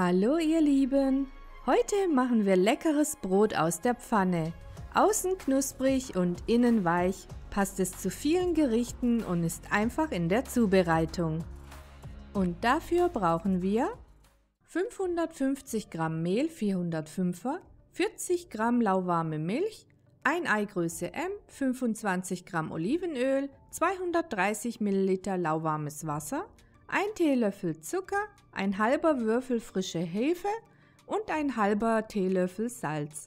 Hallo ihr Lieben! Heute machen wir leckeres Brot aus der Pfanne. Außen knusprig und innen weich, passt es zu vielen Gerichten und ist einfach in der Zubereitung. Und dafür brauchen wir 550 Gramm Mehl 405er, 40 Gramm lauwarme Milch, 1 Ei Größe M, 25 Gramm Olivenöl, 230 Milliliter lauwarmes Wasser, 1 Teelöffel Zucker, ein halber Würfel frische Hefe und ein halber Teelöffel Salz.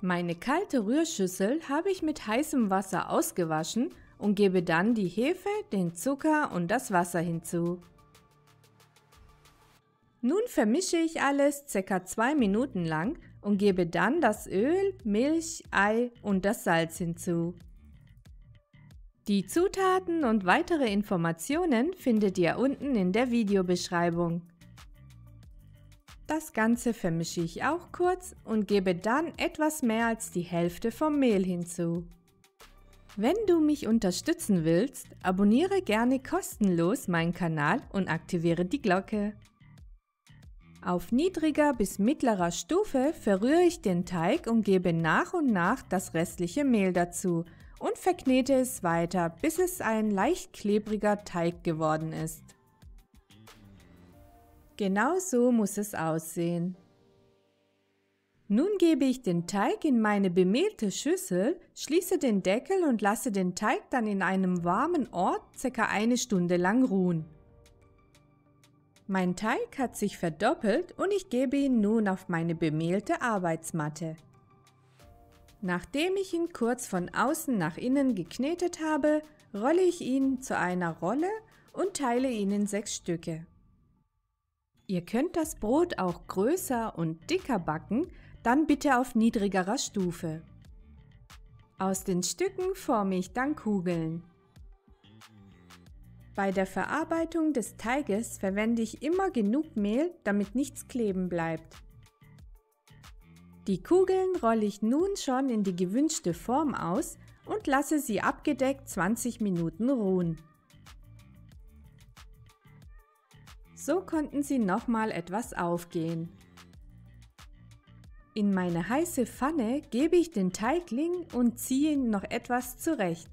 Meine kalte Rührschüssel habe ich mit heißem Wasser ausgewaschen und gebe dann die Hefe, den Zucker und das Wasser hinzu. Nun vermische ich alles ca. 2 Minuten lang und gebe dann das Öl, Milch, Ei und das Salz hinzu. Die Zutaten und weitere Informationen findet ihr unten in der Videobeschreibung. Das Ganze vermische ich auch kurz und gebe dann etwas mehr als die Hälfte vom Mehl hinzu. Wenn du mich unterstützen willst, abonniere gerne kostenlos meinen Kanal und aktiviere die Glocke. Auf niedriger bis mittlerer Stufe verrühre ich den Teig und gebe nach und nach das restliche Mehl dazu und verknete es weiter, bis es ein leicht klebriger Teig geworden ist. Genau so muss es aussehen. Nun gebe ich den Teig in meine bemehlte Schüssel, schließe den Deckel und lasse den Teig dann in einem warmen Ort ca. 1 Stunde lang ruhen. Mein Teig hat sich verdoppelt und ich gebe ihn nun auf meine bemehlte Arbeitsmatte. Nachdem ich ihn kurz von außen nach innen geknetet habe, rolle ich ihn zu einer Rolle und teile ihn in 6 Stücke. Ihr könnt das Brot auch größer und dicker backen, dann bitte auf niedrigerer Stufe. Aus den Stücken forme ich dann Kugeln. Bei der Verarbeitung des Teiges verwende ich immer genug Mehl, damit nichts kleben bleibt. Die Kugeln rolle ich nun schon in die gewünschte Form aus und lasse sie abgedeckt 20 Minuten ruhen. So konnten sie nochmal etwas aufgehen. In meine heiße Pfanne gebe ich den Teigling und ziehe ihn noch etwas zurecht.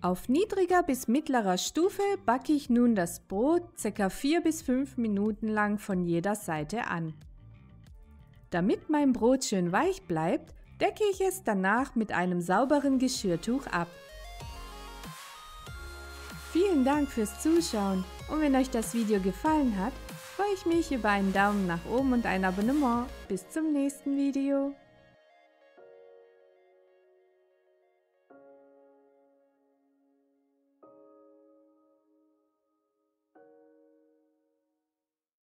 Auf niedriger bis mittlerer Stufe backe ich nun das Brot ca. 4 bis 5 Minuten lang von jeder Seite an. Damit mein Brot schön weich bleibt, decke ich es danach mit einem sauberen Geschirrtuch ab. Vielen Dank fürs Zuschauen und wenn euch das Video gefallen hat, freue ich mich über einen Daumen nach oben und ein Abonnement. Bis zum nächsten Video.